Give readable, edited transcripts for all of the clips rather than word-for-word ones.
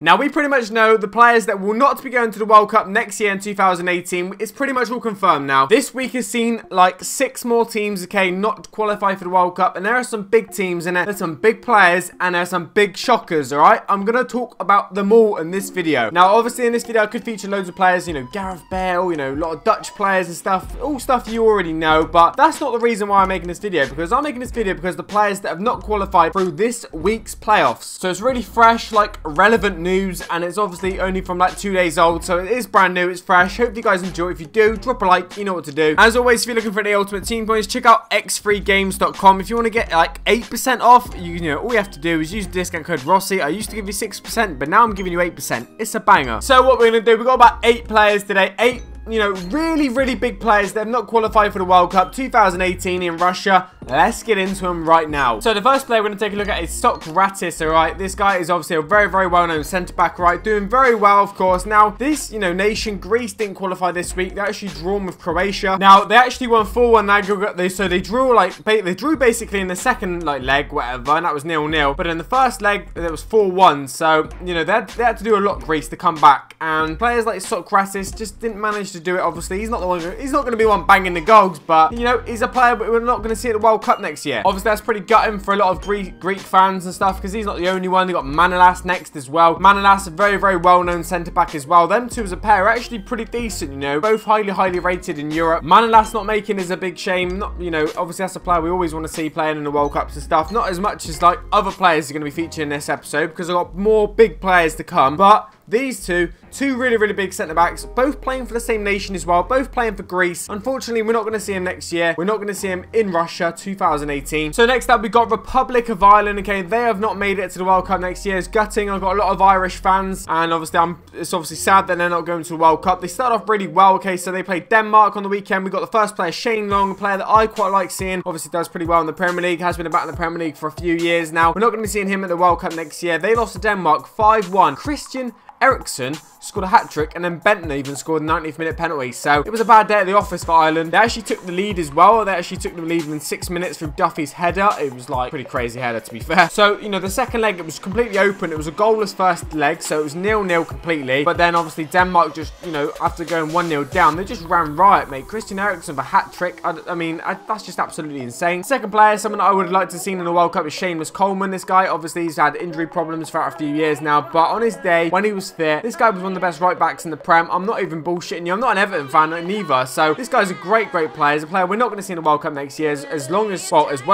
Now, we pretty much know the players that will not be going to the World Cup next year in 2018. It's pretty much all confirmed now. This week has seen like 6 more teams, okay, not qualify for the World Cup. And there are some big teams in it. There's some big players and there's some big shockers, all right? I'm going to talk about them all in this video. Now, obviously, in this video, I could feature loads of players, you know, Gareth Bale, you know, a lot of Dutch players and stuff. All stuff you already know. But that's not the reason why I'm making this video. Because I'm making this video because the players that have not qualified through this week's playoffs. So it's really fresh, like relevant news. And it's obviously only from like 2 days old, so it is brand new, it's fresh. Hope you guys enjoy. If you do, drop a like, you know what to do. As always, if you're looking for the ultimate team points, check out x3games.com. If you want to get like 8% off, you know, all you have to do is use the discount code Rossi. I used to give you 6%, but now I'm giving you 8%. It's a banger. So what we're going to do, we've got about 8 players today, 8, you know, really big players that have not qualified for the World Cup 2018 in Russia. Let's get into them right now. So the first player we're going to take a look at is Socrates, alright? This guy is obviously a very well-known centre-back, right? Doing very well, of course. Now, this, you know, nation, Greece, didn't qualify this week. They actually drawn with Croatia. Now, they actually won 4-1 aggregate. So they drew, like, they drew basically in the second, like, leg, whatever, and that was 0-0. But in the first leg, it was 4-1. So, you know, they had to do a lot, Greece, to come back. And players like Socrates just didn't manage to do it, obviously. He's not the one, he's not going to be one banging the goals, but, you know, he's a player we're not going to see at the World Cup next year. Obviously, that's pretty gutting for a lot of Greek fans and stuff, because he's not the only one. They got Manolas next as well. Manolas, a very well-known centre-back as well. Them two as a pair are actually pretty decent, you know, both highly rated in Europe. Manolas not making is a big shame. Not, you know, obviously that's a player we always want to see playing in the World Cups and stuff. Not as much as like other players are going to be featured in this episode, because I've got more big players to come. But these two really big centre-backs, both playing for the same nation as well, both playing for Greece. Unfortunately, we're not going to see him next year. We're not going to see him in Russia 2018. So next up, we got Republic of Ireland. Okay, they have not made it to the World Cup next year. It's gutting. I've got a lot of Irish fans, and obviously, it's obviously sad that they're not going to the World Cup. They start off really well. Okay, so they played Denmark on the weekend. We got the first player, Shane Long, a player that I quite like seeing. Obviously, does pretty well in the Premier League. Has been about in the Premier League for a few years now. We're not going to be seeing him at the World Cup next year. They lost to Denmark 5-1. Christian Eriksen scored a hat-trick, and then Bentner even scored a 90th minute penalty. So it was a bad day at the office for Ireland. They actually took the lead as well. They actually took the lead in 6 minutes through Duffy's header. It was like pretty crazy header, to be fair. So, you know, the second leg, it was completely open. It was a goalless first leg, so it was 0-0 completely. But then obviously Denmark just, you know, after going 1-0 down, they just ran riot, mate. Christian Eriksen with a hat-trick. I mean, that's just absolutely insane. Second player, someone that I would like to see in the World Cup is Seamus Coleman. This guy, obviously, he's had injury problems throughout a few years now. But on his day, when he was fit, this guy was one of the best right-backs in the Prem. I'm not even bullshitting you. I'm not an Everton fan neither. So this guy's a great player. He's a player we're not going to see in the World Cup next year, as well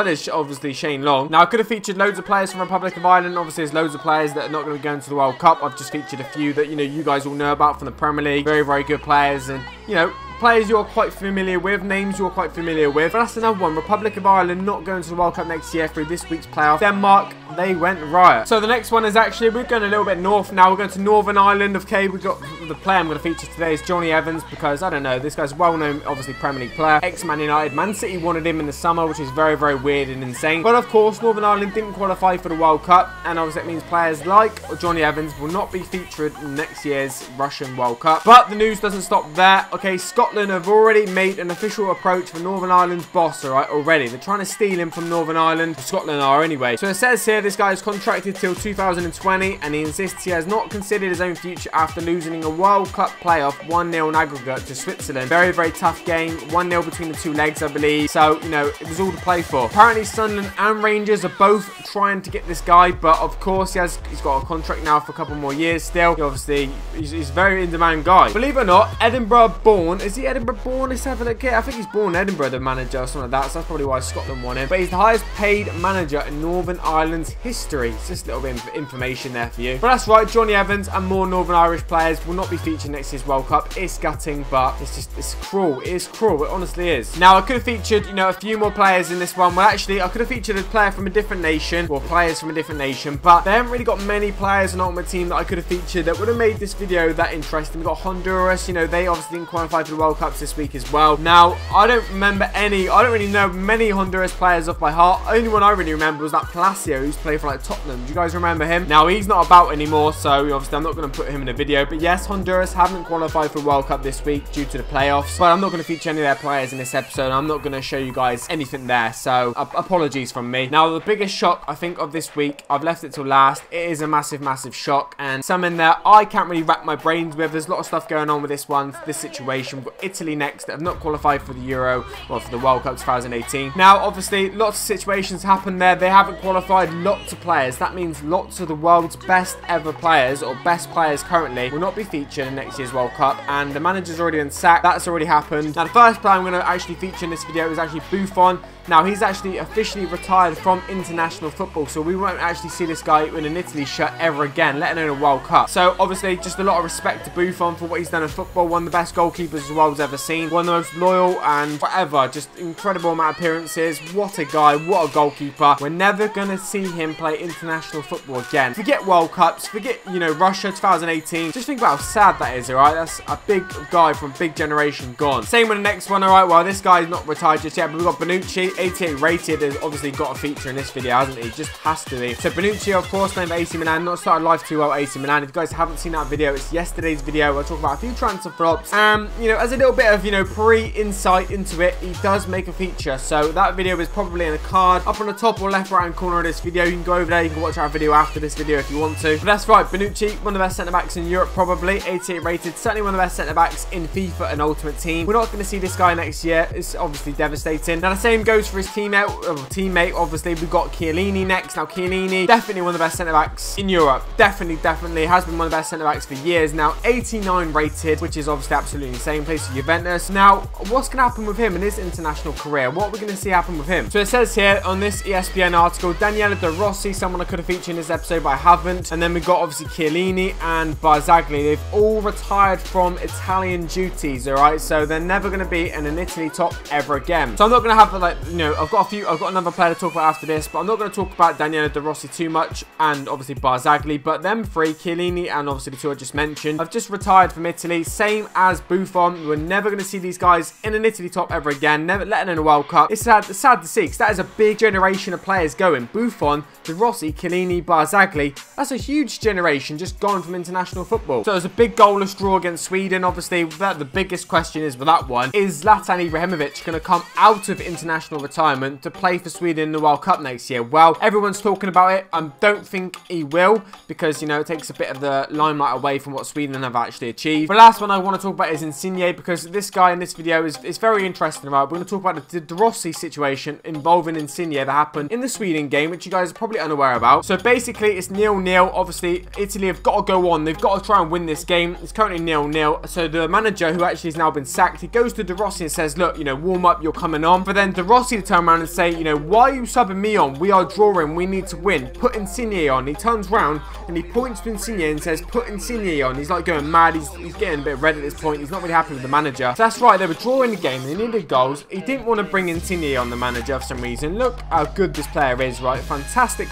as obviously Shane Long. Now, I could have featured loads of players from Republic of Ireland. Obviously, there's loads of players that are not going to be going to the World Cup. I've just featured a few that, you know, you guys all know about from the Premier League. Very good players, and, you know, players you're quite familiar with, names you're quite familiar with. But that's another one. Republic of Ireland not going to the World Cup next year through this week's playoff. Denmark, they went riot. So the next one is actually, we're going a little bit north now. We're going to Northern Ireland. Okay, we got the player I'm going to feature today is Johnny Evans, because, I don't know, this guy's a well-known, obviously, Premier League player. Ex-Man United. Man City wanted him in the summer, which is very weird and insane. But, of course, Northern Ireland didn't qualify for the World Cup, and obviously it means players like Johnny Evans will not be featured in next year's Russian World Cup. But the news doesn't stop there. Okay, Scotland have already made an official approach for Northern Ireland's boss, alright, already. They're trying to steal him from Northern Ireland. Scotland are anyway. So it says here this guy is contracted till 2020, and he insists he has not considered his own future after losing a World Cup playoff 1-0 in aggregate to Switzerland. Very tough game. 1-0 between the two legs, I believe. So, you know, it was all to play for. Apparently, Sunderland and Rangers are both trying to get this guy, but of course, he's got a contract now for a couple more years still. Obviously, he's a very in-demand guy. Believe it or not, Edinburgh born. Is he Edinburgh born? Let's have a look here. I think he's born in Edinburgh, the manager, or something like that. So that's probably why Scotland won him. But he's the highest paid manager in Northern Ireland's history. It's just a little bit of information there for you. But that's right, Johnny Evans and more Northern Irish players will not be featured next year's World Cup. It's gutting, but it's cruel. It is cruel. It honestly is. Now, I could have featured, you know, a few more players in this one. Well, actually, I could have featured a player from a different nation, or players from a different nation, but they haven't really got many players on my team that I could have featured that would have made this video that interesting. We've got Honduras. You know, they obviously didn't qualify for the World World Cups this week as well. Now, I don't really know many Honduras players off by heart. Only one I really remember was that Palacio, who's played for like Tottenham. Do you guys remember him? Now, he's not about anymore, so obviously I'm not going to put him in a video. But yes, Honduras haven't qualified for World Cup this week due to the playoffs. But I'm not going to feature any of their players in this episode. I'm not going to show you guys anything there, so apologies from me. Now, the biggest shock, I think, of this week, I've left it till last. It is a massive, massive shock, and some in there I can't really wrap my brains with. There's a lot of stuff going on with this situation. We've got Italy next that have not qualified for the Euro, well, for the World Cup 2018. Now, obviously, lots of situations happen there. They haven't qualified lots of players. That means lots of the world's best ever players, or best players currently, will not be featured in next year's World Cup, and the manager's already been sacked. That's already happened. Now, the first player I'm going to actually feature in this video is actually Buffon. Now, he's actually officially retired from international football, so we won't actually see this guy in an Italy shirt ever again, let alone a World Cup. So, obviously, just a lot of respect to Buffon for what he's done in football. One of the best goalkeepers the world's ever seen. One of the most loyal and whatever, just incredible amount of appearances. What a guy, what a goalkeeper. We're never going to see him play international football again. Forget World Cups, forget, you know, Russia 2018. Just think about how sad that is, alright? That's a big guy from a big generation gone. Same with the next one, alright? Well, this guy's not retired just yet, but we've got Bonucci, 88 rated, has obviously got a feature in this video, hasn't he? Just has to be. So Bonucci, of course, named AC Milan, not started life too well, AC Milan. If you guys haven't seen that video, it's yesterday's video. We'll talk about a few transfer flops. You know, as a little bit of, you know, pre-insight into it, he does make a feature. So that video is probably in a card up on the top or left right hand corner of this video. You can go over there, you can watch our video after this video if you want to. But that's right, Bonucci, one of the best centre-backs in Europe, probably, 88 rated, certainly one of the best centre-backs in FIFA and Ultimate Team. We're not going to see this guy next year. It's obviously devastating. Now, the same goes for his teammate, obviously. We've got Chiellini next. Now, Chiellini, definitely one of the best centre-backs in Europe. Definitely has been one of the best centre-backs for years now. 89 rated, which is obviously absolutely insane. Plays for Juventus. Now, what's going to happen with him in his international career? What are we going to see happen with him? So it says here on this ESPN article, Daniele De Rossi, someone I could have featured in this episode, but I haven't. And then we've got obviously Chiellini and Barzagli. They've all retired from Italian duties, alright? So they're never going to be in an Italy top ever again. So I'm not going to have, like, you know, I've got another player to talk about after this, but I'm not going to talk about Daniele De Rossi too much, and obviously Barzagli, but them three, Chiellini and obviously the two I just mentioned, have just retired from Italy, same as Buffon. We're never going to see these guys in an Italy top ever again, never letting in a World Cup. It's sad to see, because that is a big generation of players going. Buffon, De Rossi, Chiellini, Barzagli, that's a huge generation just gone from international football. So it was a big goalless draw against Sweden. Obviously, the biggest question is with that one, is Zlatan Ibrahimovic going to come out of international retirement to play for Sweden in the World Cup next year? Well, everyone's talking about it. I don't think he will, because, you know, it takes a bit of the limelight away from what Sweden have actually achieved. But last one I want to talk about is Insigne, because this guy in this video is very interesting, right? We're going to talk about the De Rossi situation involving Insigne that happened in the Sweden game, which you guys are probably unaware about. So basically, it's 0-0. Obviously, Italy have got to go on. They've got to try and win this game. It's currently 0-0. So the manager, who actually has now been sacked, he goes to De Rossi and says, look, you know, warm up, you're coming on. But then De Rossi to turn around and say, you know, why are you subbing me on? We are drawing. We need to win. Put Insigne on. He turns around and he points to Insigne and says, put Insigne on. He's like going mad. He's getting a bit red at this point. He's not really happy with the manager. So that's right. They were drawing the game. They needed goals. He didn't want to bring Insigne on, the manager, for some reason. Look how good this player is, right? Fantastic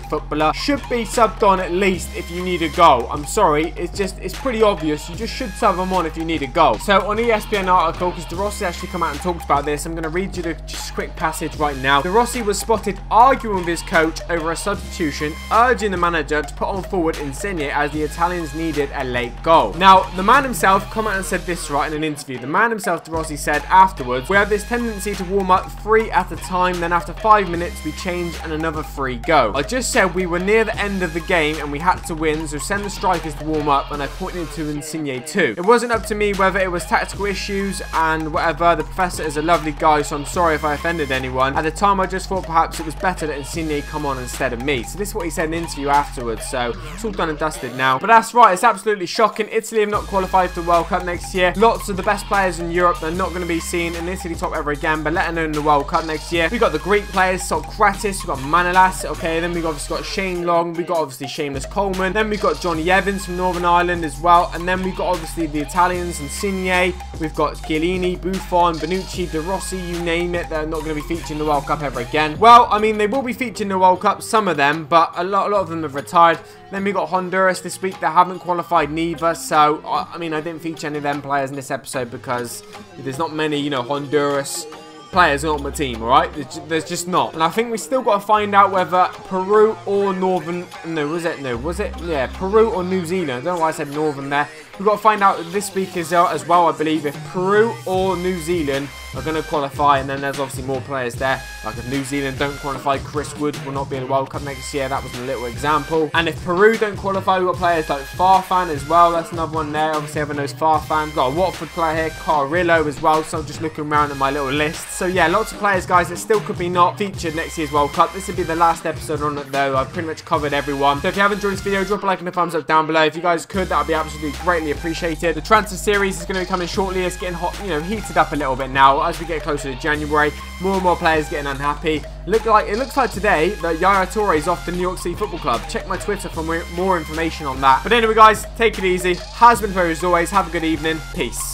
footballer. Should be subbed on at least if you need a goal. I'm sorry. It's pretty obvious. You just should sub him on if you need a goal. So on ESPN article, because De Rossi actually come out and talked about this, I'm going to read you the just quick passage right now. De Rossi was spotted arguing with his coach over a substitution, urging the manager to put on forward Insigne as the Italians needed a late goal. Now, the man himself come out and said this, right, in an interview. The man himself, De Rossi, said afterwards, we have this tendency to warm up 3 at a time, then after 5 minutes we change and another 3 go. I just said we were near the end of the game and we had to win, so send the strikers to warm up, and I pointed to Insigne too. It wasn't up to me whether it was tactical issues and whatever. The professor is a lovely guy, so I'm sorry if I offended anyone. At the time, I just thought perhaps it was better that Insigne come on instead of me. So this is what he said in the interview afterwards, so it's all done and dusted now. But that's right, it's absolutely shocking. Italy have not qualified for the World Cup next year. Lots of the best players in Europe are not going to be seen in Italy top ever again, but let alone in the World Cup next year. We got the Greek players, Socrates, we got Manolas, okay, then we obviously got Shane Long, we got obviously Seamus Coleman, then we got Johnny Evans from Northern Ireland as well, and then we got obviously the Italians, Insigne, we've got Chiellini, Buffon, Bonucci, De Rossi, you name it. They're not going to be featured in the World Cup ever again. Well, I mean, they will be featured in the World Cup, some of them, but a lot of them have retired. Then we got Honduras this week that haven't qualified neither, so I mean, I didn't feature any of them players in this this episode because there's not many, you know, Honduras players on my team, alright? There's just not. And I think we still got to find out whether Peru or yeah, Peru or New Zealand. I don't know why I said Northern there. We've got to find out this week as well, I believe, if Peru or New Zealand are going to qualify. And then there's obviously more players there. Like if New Zealand don't qualify, Chris Wood will not be in the World Cup next year. That was a little example. And if Peru don't qualify, we've got players like Farfan as well. That's another one there. Obviously, everyone knows Farfan. We've got a Watford player here, Carrillo as well. So I'm just looking around at my little list. So yeah, lots of players, guys, that still could be not featured next year's World Cup. This would be the last episode on it, though. I've pretty much covered everyone. So if you have enjoyed this video, drop a like and a thumbs up down below. If you guys could, that would be absolutely greatly appreciated. The transfer series is going to be coming shortly. It's getting hot, you know, heated up a little bit now as we get closer to January. More and more players getting unhappy. It looks like today that Yaya Toure is off the New York City Football Club. Check my Twitter for more information on that. But anyway, guys, take it easy. Has been very as always. Have a good evening. Peace.